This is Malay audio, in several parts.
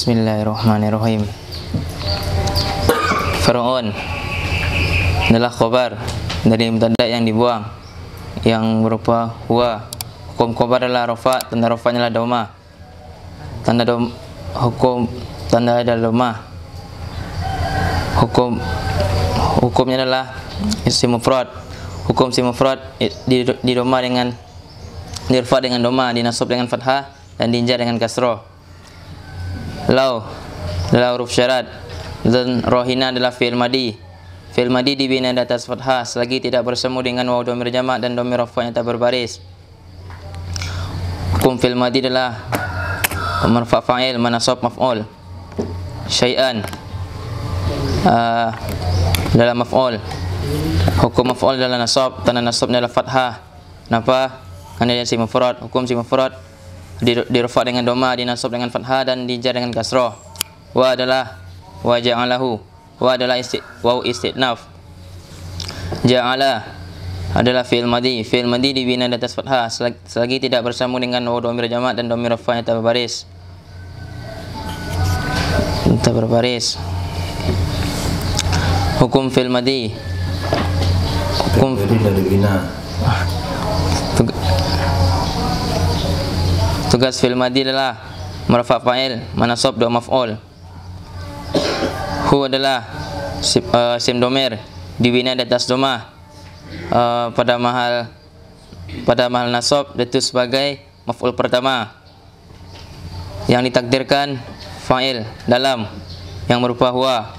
Bismillahirrahmanirrahim. Fir'aun adalah khabar dari mubtada yang dibuang yang berupa huwa. Hukum khabar adalah rafa, tanda rafanya adalah dhamma. Tanda adalah dhamma. Hukumnya adalah isim mufrad. Hukum isim mufrad di dhamma dengan dirfa dengan dhamma, dinasab dengan fathah dan dijar dengan kasrah. Lau adalah huruf syarat dan rohina adalah fi'il madi. Fi'il madi dibina di atas fathah selagi tidak bersemu dengan waw dhamir jamak dan dhamir rafa yang tak berbaris. Hukum fi'il madi adalah marfa' fa'il, manasab maf'ul. Syai'an adalah maf'ul. Hukum maf'ul adalah nasab, tanda nasabnya adalah fathah. Kenapa? Karena dia isim mufrad. Hukum isim mufrad dirfa dengan dhamma, dinasab dengan fathah dan dijar dengan kasrah. Wa adalah wa ja'alahu. Wa adalah waw istinaf. Ja'ala adalah fi'il madi. Fi'il madi dibina di atas fathah selagi tidak bersambung dengan waw dhamir jamak dan dhamir rafa yang tak berbaris. Hukum fi'il madi. Hukum dari bina. Tugas fi'il madi adalah marfa' fa'il, manasab dua maf'ul. Hu adalah sim dhamir dibina di atas dhamma pada mahal nasab itu sebagai maf'ul pertama yang ditakdirkan fa'il dalam yang berupa huwa.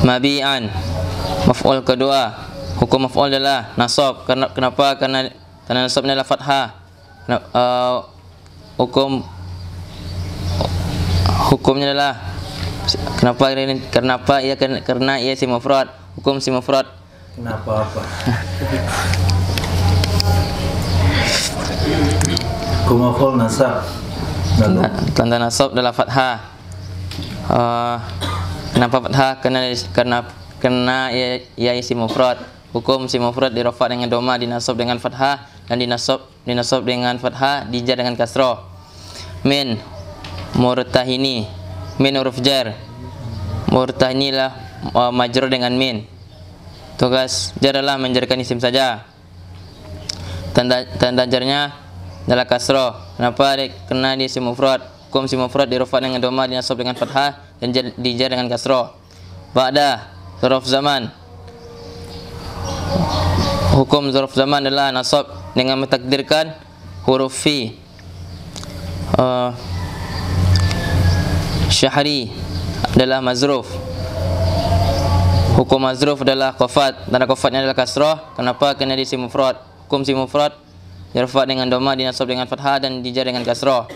Mabi'an maf'ul kedua. Hukum maf'ul adalah nasab. Kenapa? Karena tanda nasabnya adalah fathah. Hukumnya adalah karena ia isim mufrad. Hukum isim mufrad. Kenapa apa? Hukum maf'ul nasab. Tanda nasab adalah fathah. Kenapa fathah? Karena ia isim mufrad. Hukum isim mufrad dirafa dengan dhamma, dinasab dengan fathah dan dinasab dengan fathah, dijar dengan kasrah. Min murtahini. Min huruf jar. Murtahini lah majrur dengan min. Tugas jar adalah menjarkan isim saja. Tanda jarnya adalah kasrah. Kenapa? Karena dia isim mufrad. Hukum isim mufrad dirafa dengan dhamma, dinasab dengan fathah dan dijar dengan kasrah. Ba'da zarf zaman. Hukum zarf zaman adalah nasab dengan mentakdirkan huruf fi. Syahri adalah mazruf. Hukum mazruf adalah qafat. Tanda qafatnya adalah kasrah. Kenapa? Karena dia isim mufrad. Hukum isim mufrad dirfa dengan dhamma, dinasab dengan fathah dan dijar dengan kasrah.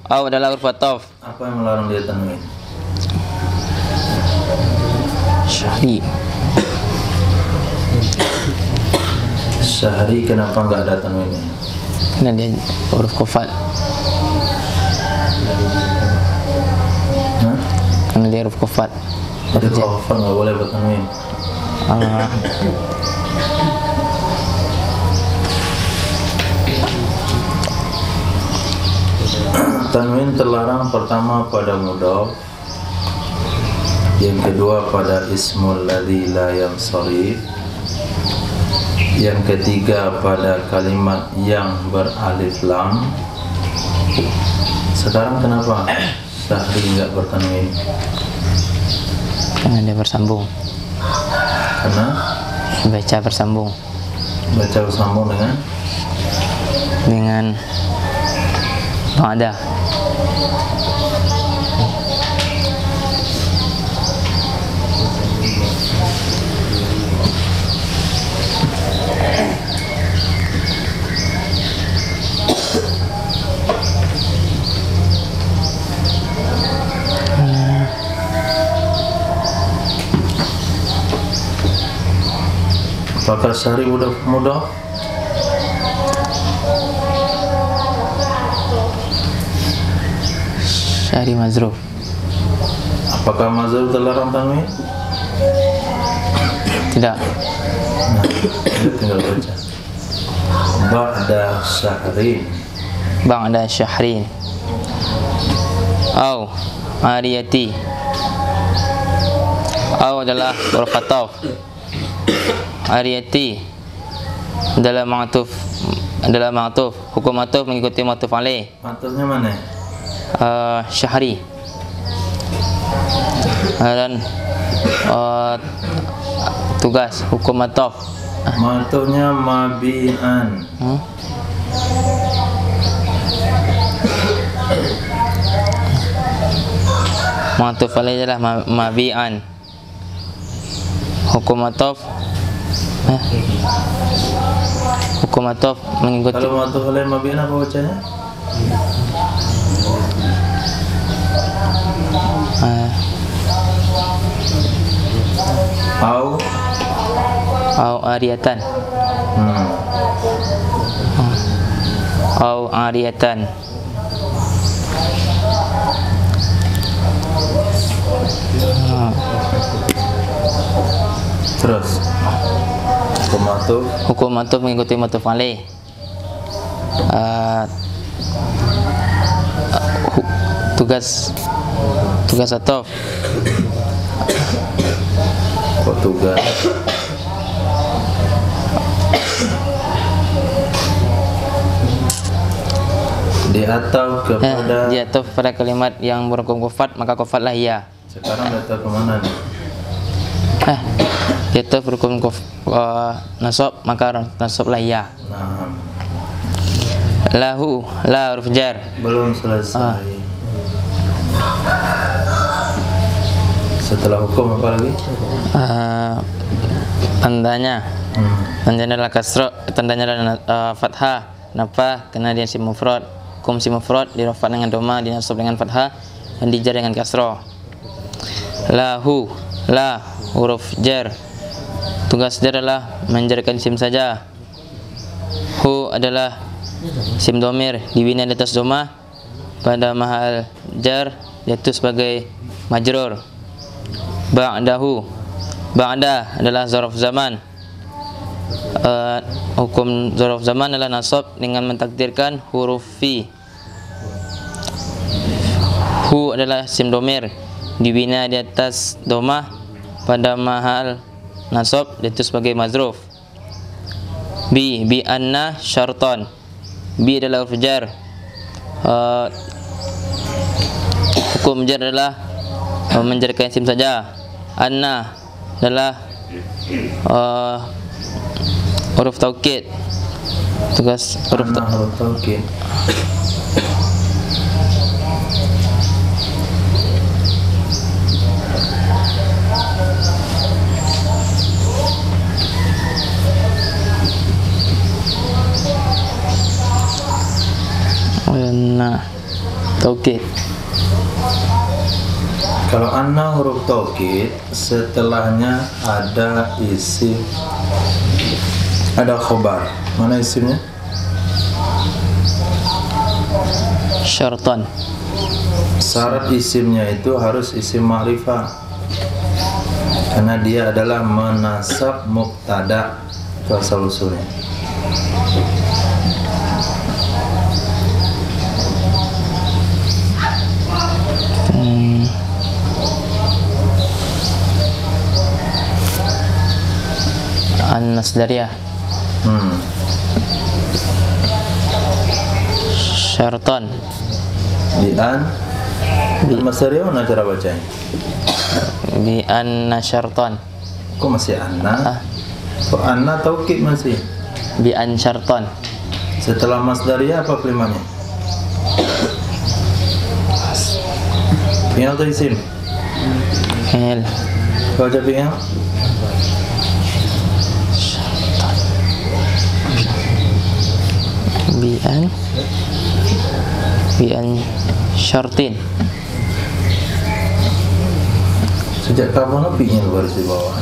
Aw adalah huruf ataf. Apa yang melarang dia tanwin? Syahri. Syahri kenapa enggak ada tanwinnya? Karena dia huruf qafat. Karena dia huruf qafat. Jadi qafat enggak boleh bertanwin. Tanwin terlarang pertama pada mudhaf, yang kedua pada ismul ladzi la yansharif, yang ketiga pada kalimat yang beralif lam. Sekarang kenapa Syahri enggak bertanwin? Karena dia bersambung. Karena Baca bersambung dengan ba'da. Apakah Syahri mudah? Syahri mazruf. Apakah mazhab terlarang tanwin? Tidak. Nah, kita tinggal baca. ba'da syahrin. ba'da syahrin. Au ariyati. Au adalah huruf ataf. Ariyati adalah ma'tuf. Hukum ma'tuf mengikuti ma'tuf alaih. Ma'tufnya mana? Syahri. Dan tugas hukum ma'tuf. Ma'tufnya mabi'an. Ma'tuf alaih adalah mabi'an. Hukum ma'tuf hukum ma'tuf mengikuti. Kalau ma'tuf alaih mabi'an apa bacanya? Au ariyatan. Au ariyatan. Terus hukum ma'tuf mengikuti ma'tuf alaih. Tugas ataf. Tugas diataf kepada diataf pada kalimat yang berhukum kufat, maka kufatlah ia. Sekarang datang kemana nih? Diataf berhukum nasab, maka nasablah ia. Nah, lahu la huruf jar. belum selesai. Setelah hukum apa lagi? Tandanya adalah kasra, tandanya adalah fathah. Kenapa? Karena dia isim mufrad. Hukum isim mufrad dirafat dengan dhamma, dinasab dengan fathah, dan dijar dengan kasra. Lahu, la huruf jar. Tugas jar adalah menjarkan isim saja. Hu adalah isim dhamir dibina di atas dhamma pada mahal jar, yaitu sebagai majrur. Ba'dahu, ba'da adalah zarf zaman. Hukum zarf zaman adalah nasab dengan mentakdirkan huruf fi. Hu adalah isim dhamir dibina di atas dhamma pada mahal nasab, yaitu sebagai mazruf. Bi anna syartan. Bi adalah huruf jar. Hukum jar adalah menjarkan isim saja. Anna adalah huruf taukid. Tugas huruf taukid. Anna taukid. Kalau anna huruf taukid, setelahnya ada isim, ada khobar. Mana isimnya? Syartan. Syarat isimnya itu harus isim ma'rifah, karena dia adalah menasab mubtada. Itu asal usulnya. An-Nasdariyah. Syartan. Al-Masdariyah mana cara bacanya? Bi anna syartan. Kok masih anna? Kok anna taukid masih? Bi an syartan. Setelah Masdariyah apa kalimatnya? Fi'il atau isim? Fi'il. Baca fi'il. Bi an syartin. Sejak kapan fi'il baris di bawah?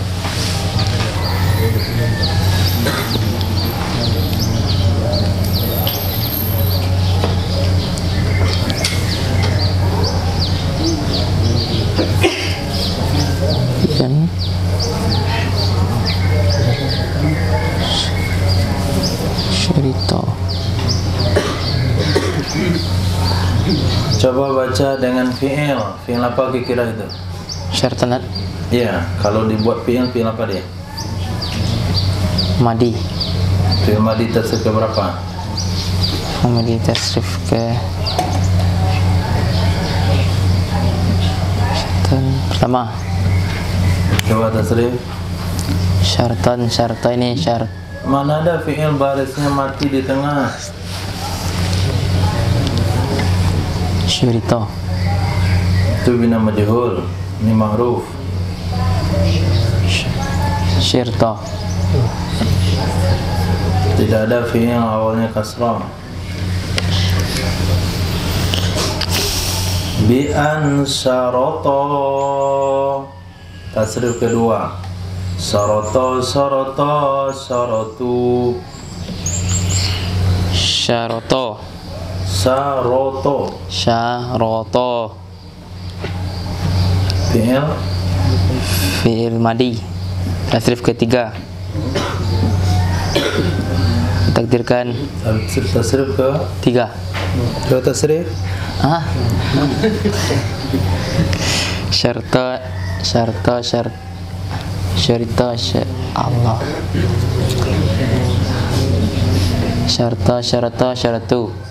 Kan syarita. syarto. Coba baca dengan fi'il. Fi'il apa kira-kira itu? Syartan Iya, kalau dibuat fi'il apa dia? madi. Fi'il madi tasrif ke berapa? Madi tasrif ke syartan pertama. Coba tasrif. Syartan, syarta ini syarat. Mana ada fi'il barisnya mati di tengah? Syurito. Itu bina majhul. Ini ma'ruf. Syirto. Tidak ada fi'il awalnya kasrah. Bi an syarata. Tasrif kedua. Syarata, syarata, syaratu. Syaroto. Syarato. Syaroto. Fi'il Fi'il madi. Tasrif ketiga. Takdirkan tasrif ke tiga. Coba tasrif. Ah. Syarta, syarta, syarita, Allah. Syarta, syarata, syaratu.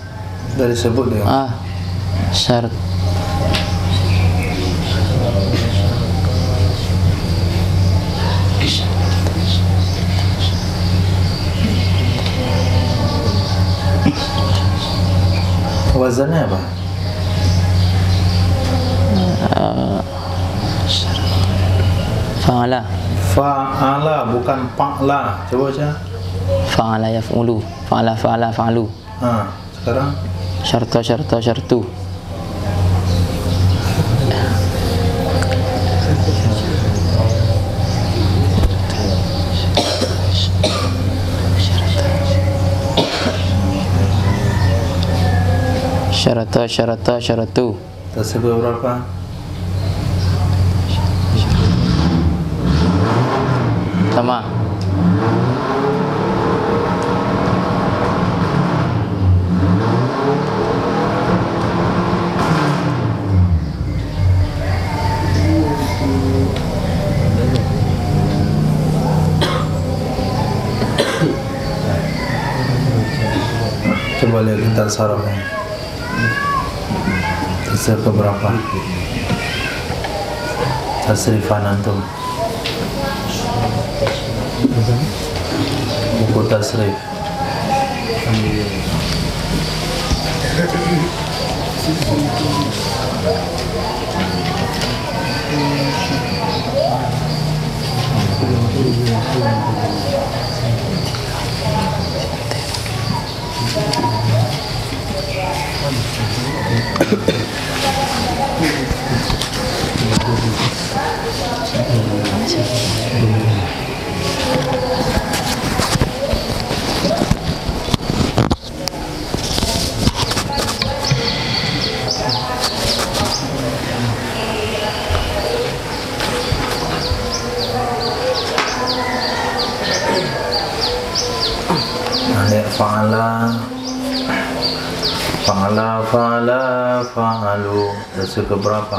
Dari sebut dia. Ah. Syart. Wazannya apa? Fa'ala. Fa'ala bukan fa'la. Coba baca. Fa'ala yaf'ulu. Fa'ala, fa'ala, fa'alu. Sekarang Syarta, syarta, syartu. Syarata, syarata, syaratu. tasrif berapa? Sama. Coba lihat kita sarafnya. Tasrif ke berapa? Tasrifan antum. Buku tasrif. Ada fa'ala, fa'ala, fa'ala, fa'alu. Tasrif ke berapa?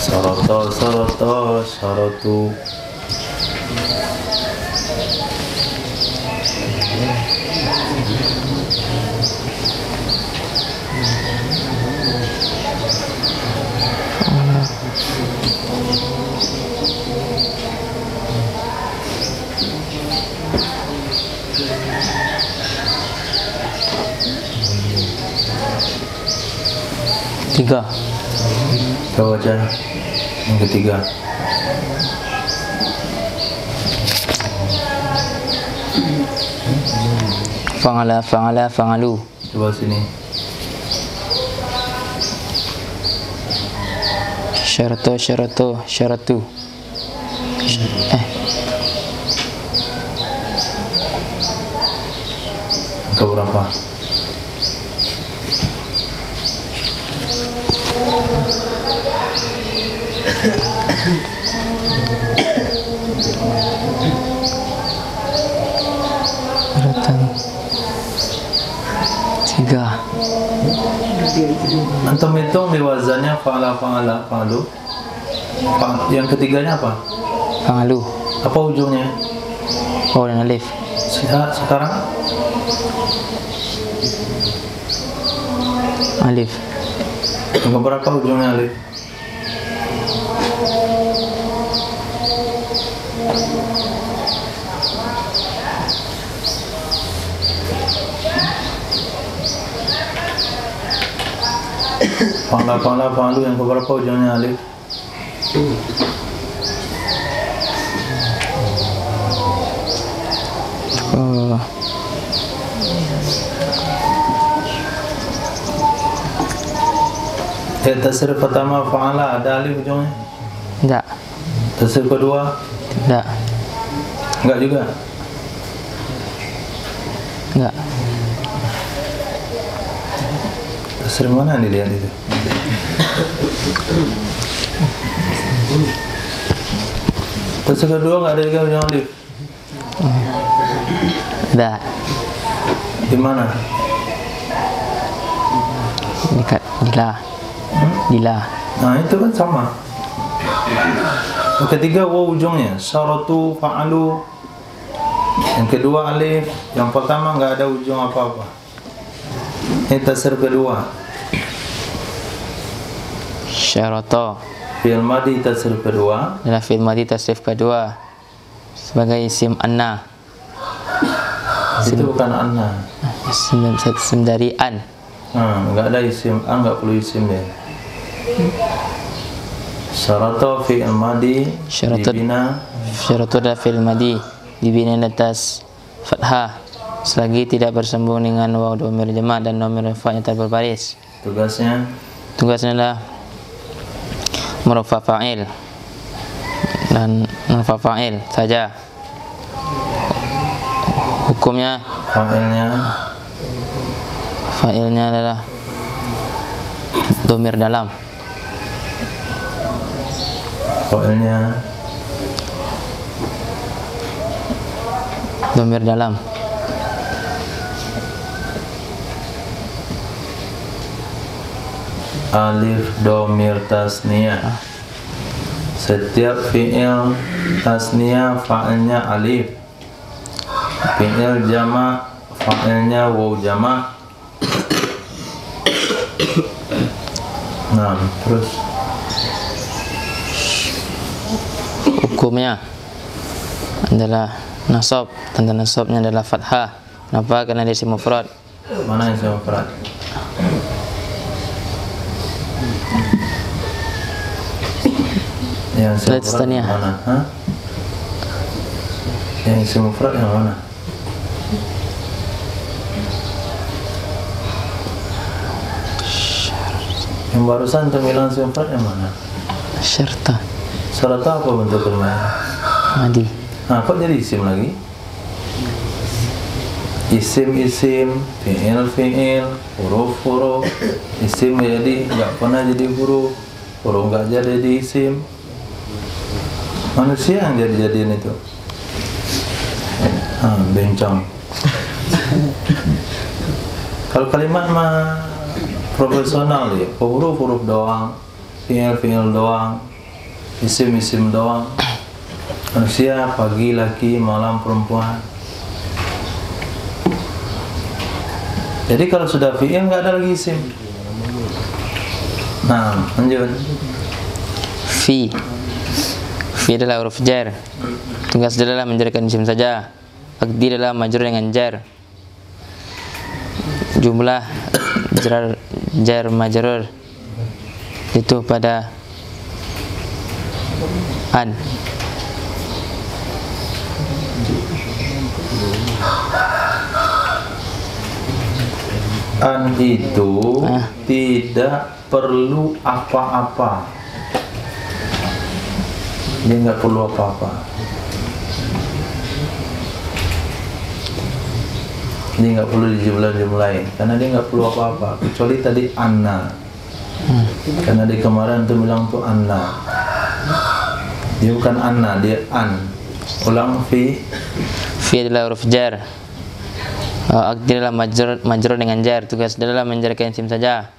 Syarata, syarata, syaratu. Tiga. Coba baca yang ketiga. Fa'ala, fa'ala, fa'alu. Coba sini. Syarata, syarata, syaratu. Angka berapa? Urutan 3. Antum hitung di wazannya fa'ala, fa'ala, fa'alu. Yang ketiganya apa? Fa'alu. Apa ujungnya? Oh, dan alif. Sekarang Alif. yang berapa ujungnya alif? Fa'ala, fa'ala, fa'alu yang berapa ujungnya alif? Oh. Tasrif pertama fa'ala ada alif ujungnya? Tidak. Tasrif kedua? Tidak. Enggak juga? Enggak. Tasrif mana yang dilihat itu? Tasrif kedua enggak ada juga ujung alif? Tidak. Di mana? Dekat Dila. Dila. Nah itu kan sama. Yang ketiga waw ujungnya, syaratu, fa'alu. Yang kedua alif, yang pertama nggak ada ujung apa-apa. Ini tasrif kedua. Syarata Fi'il madi tasrif kedua. adalah fi'il madhi tasrif kedua sebagai isim anna. Itu bukan anna. Isim dari an. Nggak ada isim an, nggak perlu isim ya. Syarata fi'il madi dibina. Syaratu adalah fi'il madhi dibina atas fathah selagi tidak bersambung dengan waw dhamir jama' dan dhamir rafa'nya tak berbaris. Tugasnya Tugasnya adalah murafa fa'il dan murafa fa'il saja. Hukumnya fa'ilnya adalah dhamir dalam. fa'ilnya Dhamir dalam. alif dhamir tasniyah. Setiap fi'il tasniyah fa'ilnya alif. Fi'il jama' fa'ilnya waw jama'. Nah, terus Hukumnya adalah nasab. Tanda nasabnya adalah fathah. Kenapa? Karena dia isim mufrad. mana yang saya mufrad? Yang isim mufrad yang mana? Hah? Yang isim mufrad yang mana? Yang barusan terbilang isim mufrad yang mana? Syarta Syarata apa bentuk kelemahan? madi. Nah, kok jadi isim lagi? Isim, fi'il, huruf, isim jadi nggak pernah jadi huruf nggak jadi isim. Manusia yang jadi-jadian itu. Bencong. Kalau kalimat mah profesional ya, huruf doang, fi'il doang, isim doang. Manusia pagi laki, malam perempuan. Jadi kalau sudah fi'il nggak ada lagi isim. Nah, lanjut. Fi adalah huruf jar. Tugas dia adalah menjarkan isim saja. Aqdi adalah majrur dengan jar. Jumlah jar majrur itu pada an. An itu tidak perlu apa-apa. Dia nggak perlu apa-apa. Dia nggak perlu dijumlah-jumlahin karena dia nggak perlu apa-apa. Kecuali tadi anna. Karena di kemarin tuh bilang tuh anna. Dia bukan anna, dia an. Ulang fi. Fi adalah huruf jar. Aqdi adalah majrur dengan jar. Tugas adalah menjarkan isim saja.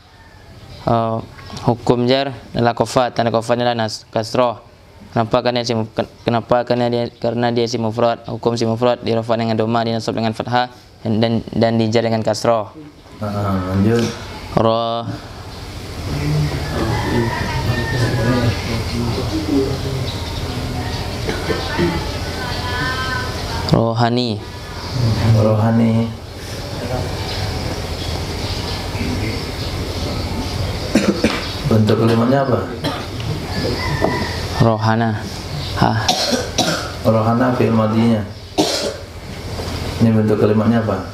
Hukum jar adalah qafat. Tanda qafatnya adalah kasroh. Kenapa? Karena dia isim mufrad. Hukum isim mufrad dirafah dengan dhamma, dinasab dengan fathah dan dijar dengan kasroh. Lanjut. Rohani. Bentuk kalimatnya apa? Rohana. Rohana fi'il madinya. Ini bentuk kalimatnya apa?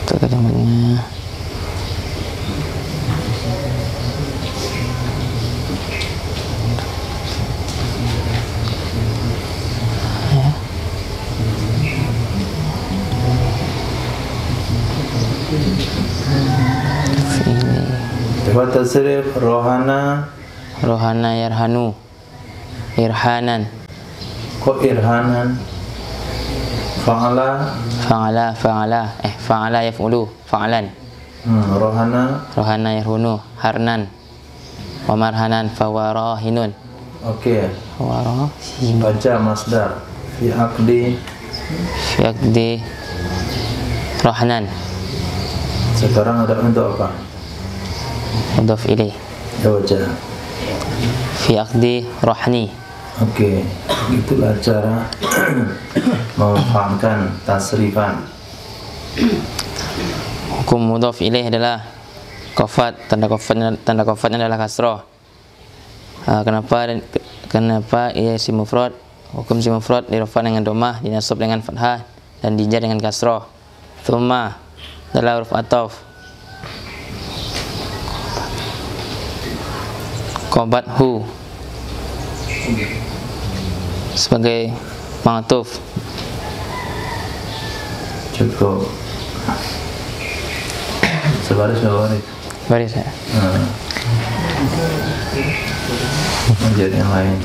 Bentuk kalimatnya coba tasrif. Rohana yarhanu. Irhanan. Kok irhanan? Fa'ala yaf'ulu. Fa'alan. Rohana yarhunu. Harnan. Wa marhanan fawarahinun. Oke. Baca masdar. Fi aqdi rohnan. Sekarang ada untuk apa? Mudhaf ilaih. Ya baca. Fi aqdi rohani. Oke, itulah cara memfahamkan tasrifan. Hukum mudhaf ilaih adalah qafat. Tanda qafatnya adalah kasroh. Kenapa ia isim mufrad? Hukum isim mufrad dirafah dengan dhammah, dinasab dengan fathah dan dijar dengan kasroh. Tsumma adalah huruf ataf. Qabathu sebagai ma'tuf. Cukup. Sebaris. Baris ya. Menjadi yang lain.